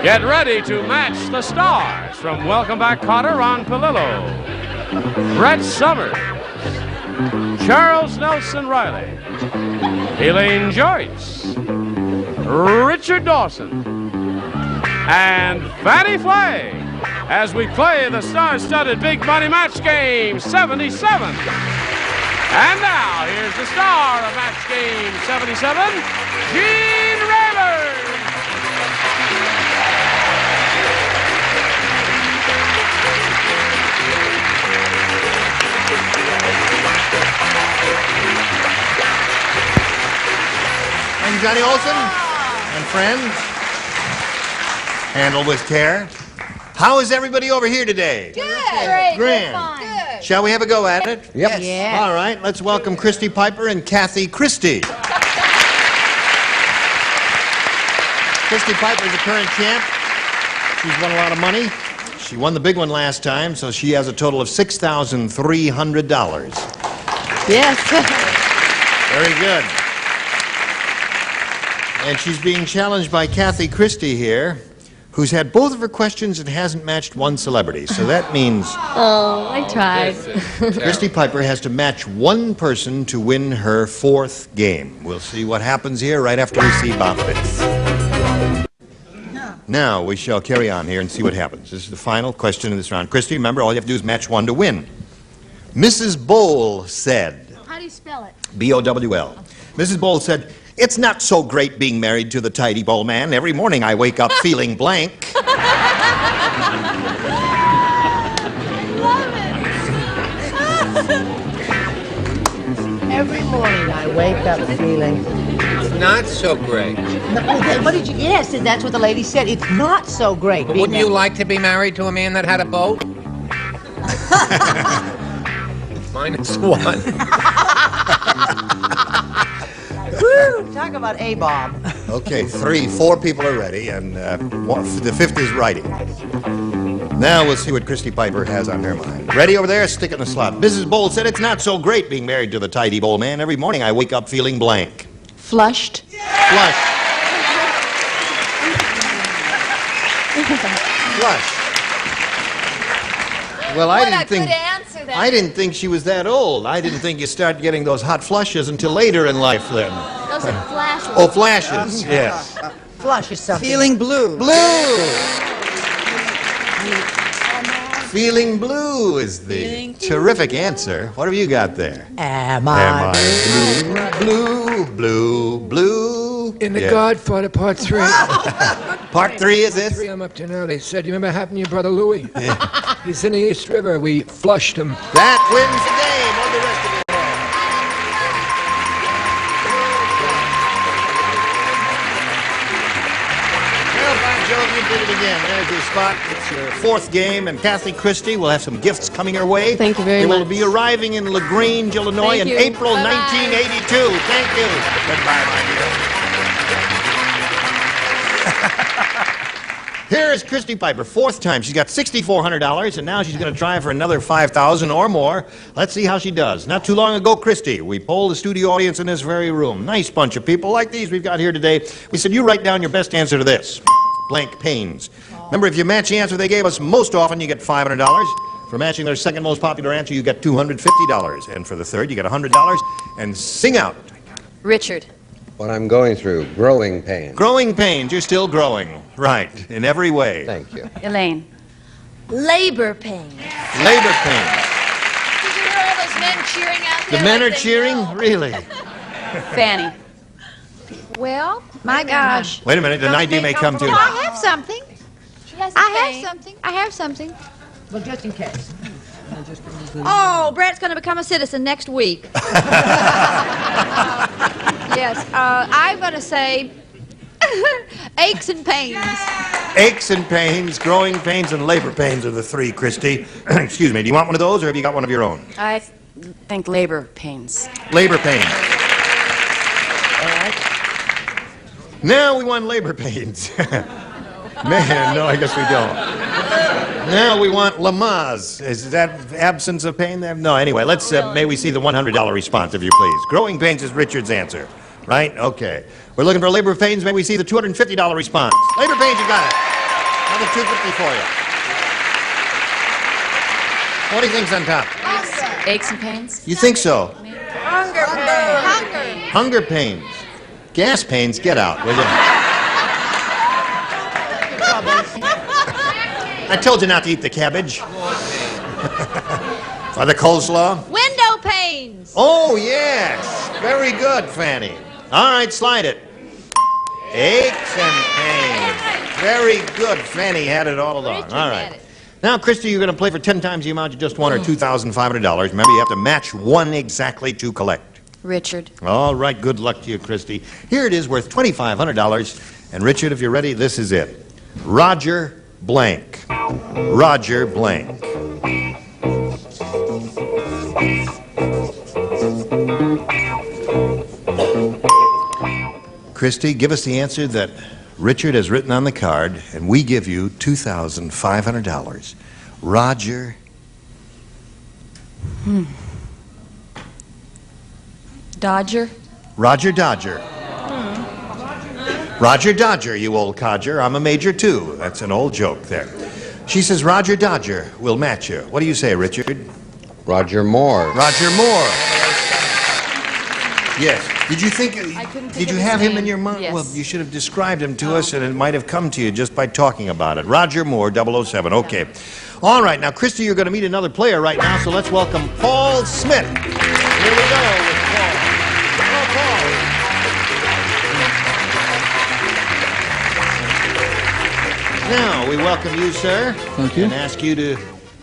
Get ready to match the stars from Welcome Back, Kotter, Ron Palillo, Brett Summers, Charles Nelson Riley, Elaine Joyce, Richard Dawson, and Fannie Flagg as we play the star-studded Big Money Match Game 77. And now, here's the star of Match Game 77, Gene Rayburn. Thank you, Johnny Olson and friends. Handled with care. How is everybody over here today? Good. Grand. Fine. Good. Shall we have a go at it? Yep. Yeah. All right, let's welcome Christy Piper and Kathy Christie. Christy Piper is the current champ. She's won a lot of money. She won the big one last time, so she has a total of $6,300. Yes. Very good. And she's being challenged by Kathy Christie here, who's had both of her questions and hasn't matched one celebrity. So that means Oh, I tried. Christy Piper has to match one person to win her fourth game. We'll see what happens here right after we see Bob Fitz. Now we shall carry on here and see what happens. This is the final question in this round. Christy, remember, all you have to do is match one to win. Mrs. Bowl said... How do you spell it? B-O-W-L. Mrs. Bowl said, "It's not so great being married to the tidy bowl man. Every morning I wake up feeling blank." Every morning I wake up feeling... Not so great. What did you... Yes, that's what the lady said. It's not so great. Wouldn't you like to be married to a man that had a boat? -1. Woo, talk about A-bomb. Okay, 4 people are ready, and the fifth is writing. Now we'll see what Christy Piper has on her mind. Ready over there? Stick it in the slot. Mrs. Bowl said, "It's not so great being married to the tidy bowl man. Every morning I wake up feeling blank." Flushed. Flush. Flush. Well, I didn't think she was that old. I didn't think you start getting those hot flushes until later in life then. Those are flashes. Oh, flashes, yes. Flush is something. Feeling blue. Blue! Feeling blue is the terrific answer. What have you got there? Am Am I? I blue, blue, blue? In The Yeah. Godfather Part 3. Part 3 is this? I'm up to now. They said, you remember what happened to your brother Louie? He's in the East River. We flushed him. That wins the game. What the rest of you? Well, by Jove, you did it again. There's your spot. It's your fourth game, and Kathy Christie will have some gifts coming her way. Thank you very They will much. be arriving in LaGrange, Illinois Thank in you. April Bye-bye. 1982. Thank you. Goodbye, my dear. Here is Christy Piper, fourth time. She's got $6,400, and now she's going to try for another $5,000 or more. Let's see how she does. Not too long ago, Christy, we polled the studio audience in this very room. Nice bunch of people like these we've got here today. We said, you write down your best answer to this. Blank panes. Remember, if you match the answer they gave us most often, you get $500. For matching their second most popular answer, you get $250. And for the third, you get $100. And sing out. Richard. What I'm going through, growing pains. Growing pains. You're still growing. Right. In every way. Thank you. Elaine. Labor pain. Labor pains. Did you hear all those men cheering out The there? men like are they cheering? know? Really? Fannie. Well, my gosh. Wait a minute. An idea may come to No, you. I have something. She has I have something. Well, just in case. Oh, Brett's going to become a citizen next week. Yes, I'm going to say aches and pains. Aches and pains, growing pains, and labor pains are the 3, Christy. Excuse me. Do you want one of those, or have you got one of your own? I think labor pains. Labor pains. All right. Now we want labor pains. Man, no, I guess we don't. Now we want Lamaze. Is that absence of pain? No, anyway, let's, may we see the $100 response, if you please. Growing pains is Richard's answer, right? Okay. We're looking for labor pains. May we see the $250 response. Labor pains, you got it. Another 250 for you. What do you think's on top? Aches and pains? You think so? Hunger. Hunger pains. Gas pains, get out, will you? I told you not to eat the cabbage. For the coleslaw? Window panes. Oh, yes. Very good, Fanny. All right, slide it. Aches and pains. Very good. Fanny had it all along. All right. Now, Christy, you're going to play for 10 times the amount you just won, or $2,500. Remember, you have to match one exactly to collect. Richard. All right, good luck to you, Christy. Here it is, worth $2,500. And, Richard, if you're ready, this is it. Roger Blank. Roger Blank. Christy, give us the answer that Richard has written on the card, and we give you $2,500. Roger. Dodger. Roger Dodger. Roger Dodger, you old codger. I'm a major, too. That's an old joke there. She says Roger Dodger will match you. What do you say, Richard? Roger Moore. Roger Moore. Yes. Did you think... couldn't think Did you of his have him name. in your mind? Yes. Well, you should have described him to us, and it might have come to you just by talking about it. Roger Moore, 007. Okay. All right. Now, Christy, you're going to meet another player right now, so let's welcome Paul Smith. Here we go with Paul. Hello, Paul. Now, we welcome you, sir. Thank you. And ask you to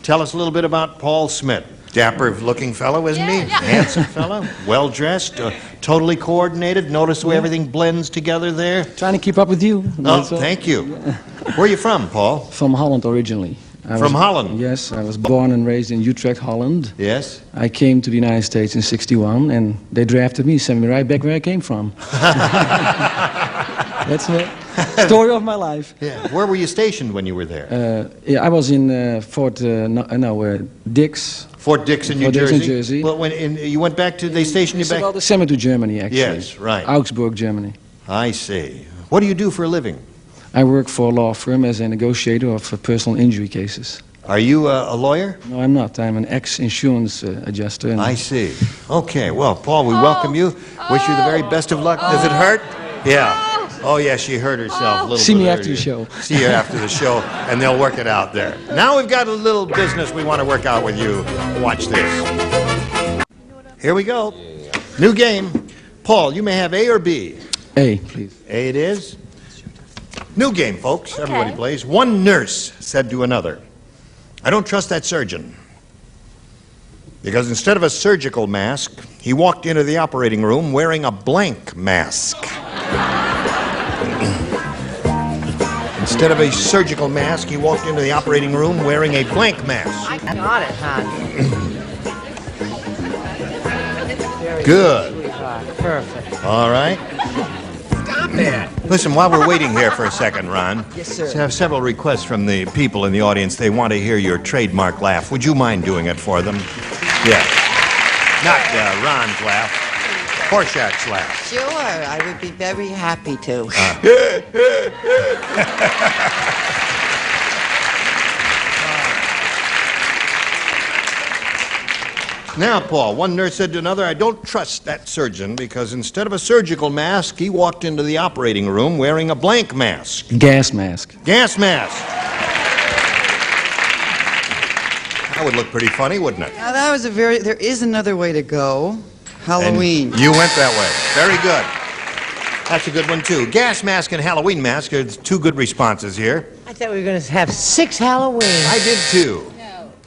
tell us a little bit about Paul Smith. Dapper-looking fellow, isn't he? Yeah. Handsome fellow, well-dressed, totally coordinated. Notice the way everything blends together there. Trying to keep up with you. Oh, That's all. thank you. Where are you from, Paul? From Holland originally. From Holland? Yes, I was born and raised in Utrecht, Holland. Yes? I came to the United States in '61, and they drafted me, sent me right back where I came from. That's the story of my life. Yeah. Where were you stationed when you were there? Yeah, I was in Dix. Fort Dix in New Fort Dix Jersey? in Jersey. Well, you went back to, they stationed you It's back? about the semi to Germany, actually. Yes, right. Augsburg, Germany. I see. What do you do for a living? I work for a law firm as a negotiator of personal injury cases. Are you a lawyer? No, I'm not. I'm an ex-insurance adjuster. And I see. Okay, well, Paul, we welcome you. Wish you the very best of luck. Does it hurt? Yeah. Oh, yeah, she hurt herself a little See bit me after earlier. the show. See you after the show, and they'll work it out there. Now we've got a little business we want to work out with you. Watch this. Here we go. New game. Paul, you may have A or B. A, please. A it is. New game, folks. Everybody plays. One nurse said to another, I don't trust that surgeon. Because instead of a surgical mask, he walked into the operating room wearing a blank mask. Instead of a surgical mask, he walked into the operating room wearing a blank mask. I got it, hon. Good. Sweetheart. Perfect. All right. Stop it. Listen, while we're waiting here for a second, Ron, Yes, sir. I have several requests from the people in the audience. They want to hear your trademark laugh. Would you mind doing it for them? Yeah. Not Ron's laugh. Horshack's laugh. Sure, I would be very happy to. Now, Paul, one nurse said to another, I don't trust that surgeon because instead of a surgical mask, he walked into the operating room wearing a blank mask. Gas mask. Gas mask. That would look pretty funny, wouldn't it? Now that was there is another way to go. Halloween. And you went that way. Very good. That's a good one, too. Gas mask and Halloween mask are two good responses here. I thought we were going to have 6 Halloween. I did, too.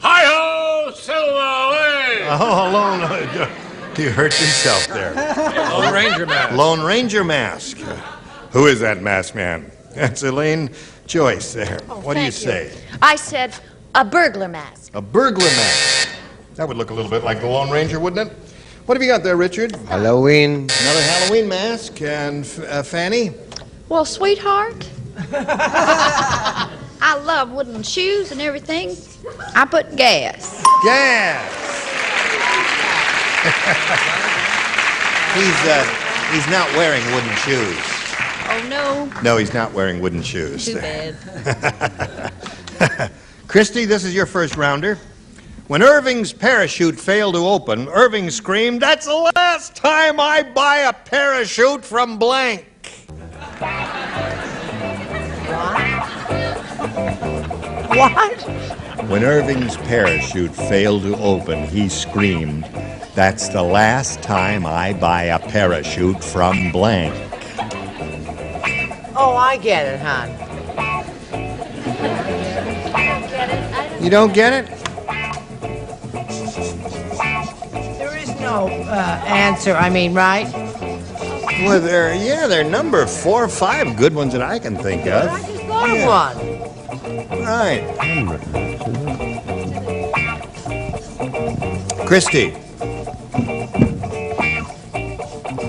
Hi-ho, Silver! Oh, Lone... You hurt yourself there. Lone Ranger mask. Lone Ranger mask. Who is that masked man? That's Elaine Joyce there. What do you say? I said a burglar mask. A burglar mask. That would look a little bit like the Lone Ranger, wouldn't it? What have you got there, Richard? Halloween. Another Halloween mask. And Fanny? Well, sweetheart, I love wooden shoes and everything. I put gas. Gas. He's not wearing wooden shoes. Oh, no. No, he's not wearing wooden shoes. Too bad. Christy, this is your first rounder. When Irving's parachute failed to open, Irving screamed, "That's the last time I buy a parachute from blank." What? When Irving's parachute failed to open, he screamed, "That's the last time I buy a parachute from blank." Oh, I get it, hon. You don't get it? There is no answer, right? Well, there are number 4 or 5 good ones that I can think of. I just thought of one. Right. Christy.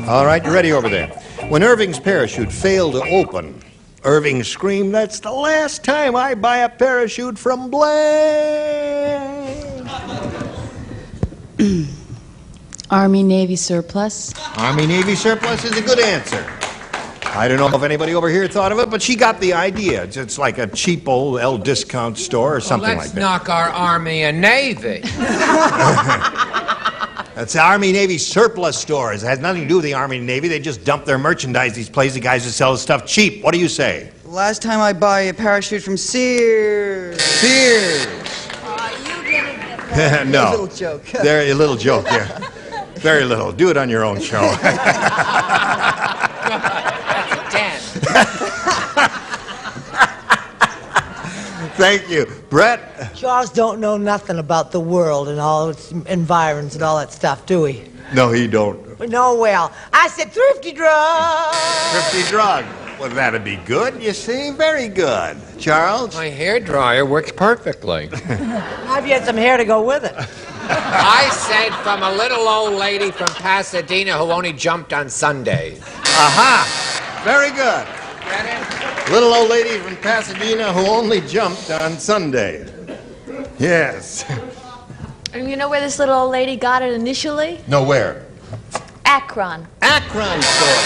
All right, you ready over there? When Irving's parachute failed to open, Irving screamed, "That's the last time I buy a parachute from blank." Army Navy surplus. Army-Navy surplus is a good answer. I don't know if anybody over here thought of it, but she got the idea. It's like a cheap old L discount store or something like Let's that. knock our Army and Navy. That's the Army-Navy surplus stores. It has nothing to do with the Army and Navy. They just dump their merchandise. These places, the guys that sell the stuff cheap. What do you say? Last time I buy a parachute from Sears. Sears. No. Little joke. There, a little joke there. Very little. Do it on your own show. Thank you. Brett? Charles don't know nothing about the world and all its environs and all that stuff, do he? No, he don't. No, well, I said thrifty drug. Thrifty drug. Well, that'd be good, you see. Very good. Charles? My hairdryer works perfectly. I've had some hair to go with it. I said from a little old lady from Pasadena who only jumped on Sundays. Aha! Very good. Little old lady from Pasadena who only jumped on Sunday. Yes. And you know where this little old lady got it initially? No, where? Akron. Akron store.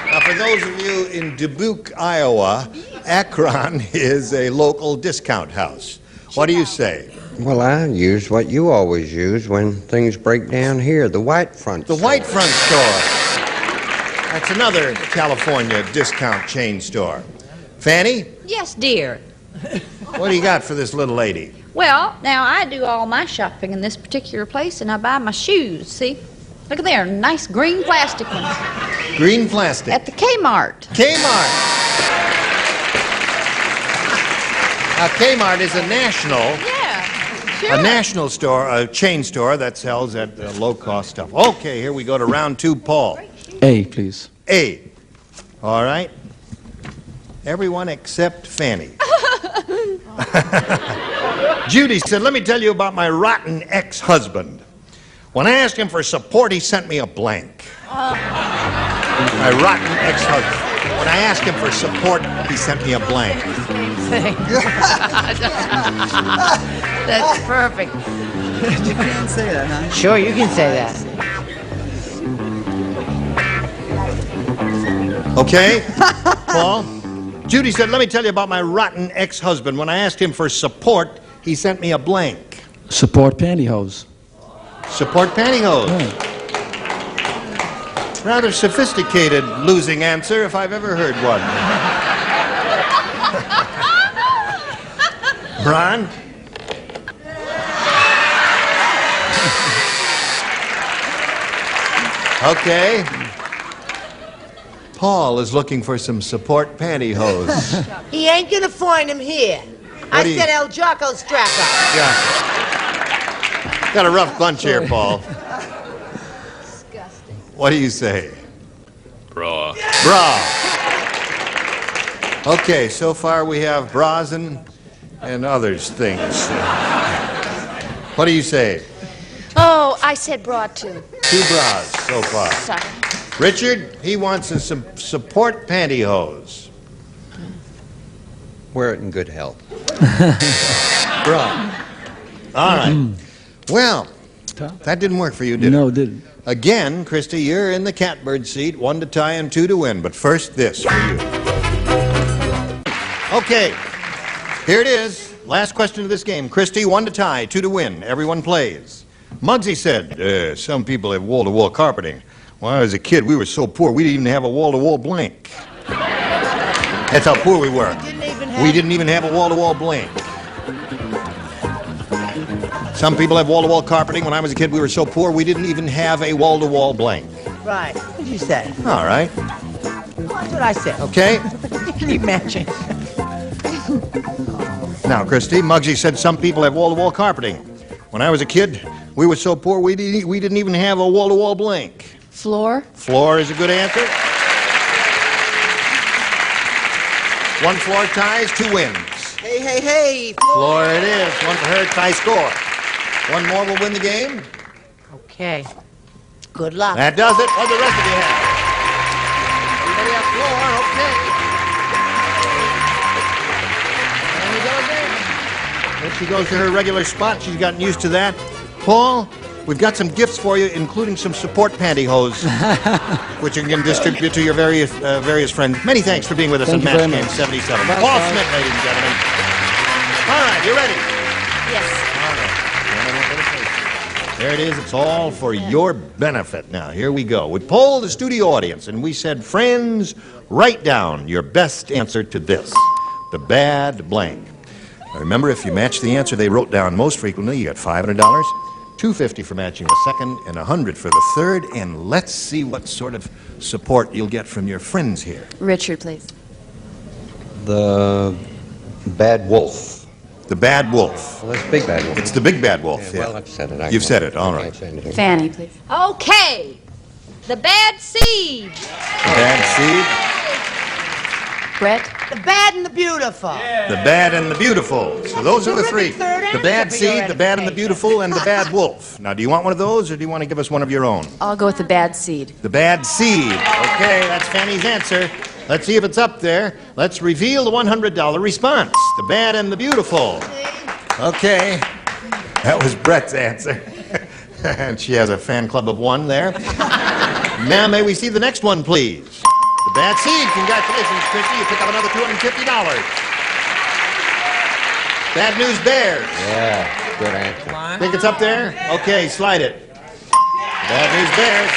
Now, for those of you in Dubuque, Iowa, Akron is a local discount house. What do you say? Well, I use what you always use when things break down here, the White Front. The White Front store. That's another California discount chain store. Fanny, Yes, dear. what do you got for this little lady? Well, now I do all my shopping in this particular place, and I buy my shoes, see? Look at there, nice green plastic ones. Green plastic. At the Kmart. Kmart. Now, Kmart is a national... Yeah, sure. A national store, a chain store that sells that low-cost stuff. Okay, here we go to round 2, Paul. A, please. A. All right. Everyone except Fanny. Judy said, "Let me tell you about my rotten ex-husband. When I asked him for support, he sent me a blank." My rotten ex-husband. When I asked him for support, he sent me a blank. That's perfect. You can't say that, huh? Sure, you can say that. Okay, Paul? Judy said, "Let me tell you about my rotten ex-husband. When I asked him for support, he sent me a blank." Support pantyhose. Support pantyhose. Rather sophisticated losing answer if I've ever heard one. Ron? Okay. Paul is looking for some support pantyhose. He ain't gonna find him here. I do you- said El Jocko Strapper. Yeah. Got a rough bunch here, Paul. What do you say? Bra. Bra. Okay, so far we have bras and others things. What do you say? Oh, I said bra too. 2 bras so far. Sorry. Richard, he wants some support pantyhose. Wear it in good health. Bra. All right. Well, tough. That didn't work for you, did it? No, it didn't. Again, Christy, you're in the catbird seat, 1 to tie and 2 to win. But first, this for you. Okay, here it is. Last question of this game. Christy, 1 to tie, 2 to win. Everyone plays. Muggsy said, some people have wall-to-wall carpeting. When I was a kid, we were so poor, we didn't even have a wall-to-wall blank. That's how poor we were. We didn't even have a wall-to-wall blank. Some people have wall-to-wall carpeting. When I was a kid, we were so poor, we didn't even have a wall-to-wall blank. Right. What did you say? All right. That's what I said. Okay. Keep matching. Now, Christy, Muggsy said some people have wall-to-wall carpeting. When I was a kid, we were so poor, we didn't even have a wall-to-wall blank. Floor? Floor is a good answer. 1 floor ties, 2 wins. Hey, hey, hey. Floor it is. 1 for her, tie score. 1 more will win the game. Okay. Good luck. That does it. What do the rest of you have? Everybody have floor. Okay. There we go again. If she goes to her regular spot, she's gotten used to that. Paul, we've got some gifts for you, including some support pantyhose, which you can distribute to your various friends. Many thanks for being with us on Thank you Match very Game much. 77. Bye, Paul bye. Smith, ladies and gentlemen. All right, you ready? Yes. There it is. It's all for your benefit. Now, here we go. We polled the studio audience, and we said, friends, write down your best answer to this, the bad blank. Now, remember, if you match the answer they wrote down most frequently, you got $500, $250 for matching the second, and $100 for the third. And let's see what sort of support you'll get from your friends here. Richard, please. The Bad Wolf. The bad wolf. Well, that's Big Bad Wolf. It's the big bad wolf. Yeah, well, I've said it. You've said it. All I right. can't say anything. Fanny, please. Okay. The bad seed. The bad seed. Brett? The bad and the beautiful. The bad and the beautiful. So those are the three. Third The bad answer for your seed, the bad and the beautiful, and the bad wolf. Now, do you want one of those, or do you want to give us one of your own? I'll go with the bad seed. The bad seed. Okay, that's Fanny's answer. Let's see if it's up there. Let's reveal the $100 response. The bad and the beautiful. Okay. That was Brett's answer. And she has a fan club of 1 there. Now, may we see the next one, please? The bad seed. Congratulations, Christy. You pick up another $250. Bad News Bears. Yeah, good answer. Think it's up there? Okay, slide it. Bad News Bears.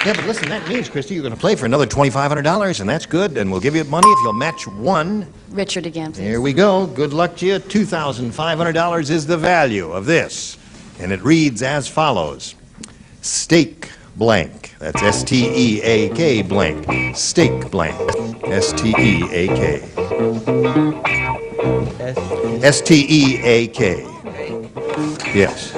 Yeah, but listen, that means, Christy, you're going to play for another $2,500, and that's good, and we'll give you money if you'll match 1. Richard again, please. Here we go. Good luck to you. $2,500 is the value of this. And it reads as follows. Steak blank. That's S-T-E-A-K blank. Steak blank. S-T-E-A-K. S-T-E-A-K. Yes.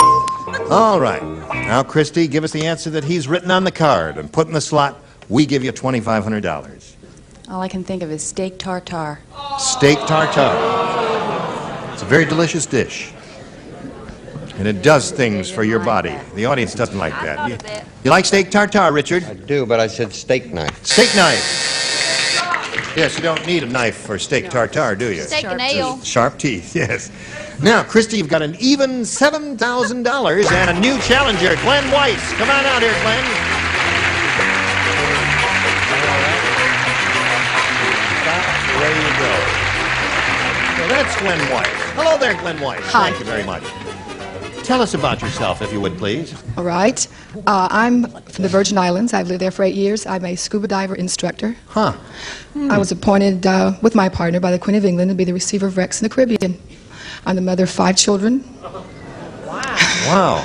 All right. Now, Christy, give us the answer that he's written on the card and put in the slot. We give you $2,500. All I can think of is steak tartare. Steak tartare. It's a very delicious dish. And it does things for your body. The audience doesn't like that. You like steak tartare, Richard? I do, but I said steak knife. Steak knife. Yes, you don't need a knife for steak tartare, do you? Steak and ale. Sharp teeth, yes. Now, Christy, you've got an even $7,000 and a new challenger, Glenn Weiss. Come on out here, Glenn. There you go. So that's Glenn Weiss. Hello there, Glenn Weiss. Hi. Thank you very much. Tell us about yourself, if you would, please. All right. I'm from the Virgin Islands. I've lived there for 8 years. I'm a scuba diver instructor. Huh. I was appointed with my partner by the Queen of England to be the receiver of wrecks in the Caribbean. I'm the mother of 5 children. Wow.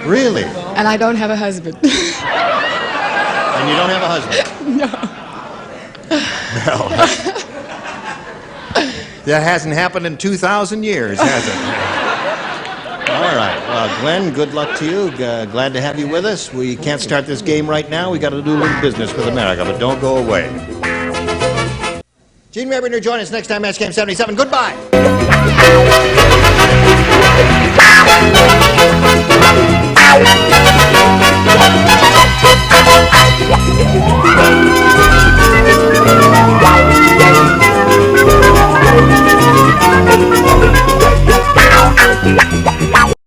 Really? And I don't have a husband. And you don't have a husband? No. Well, that hasn't happened in 2,000 years, has it? All right. Well, Glenn, good luck to you. Glad to have you with us. We can't start this game right now. We got to do a little business with America, but don't go away. Gene Rayburn, join us next time, Match Game 77. Goodbye.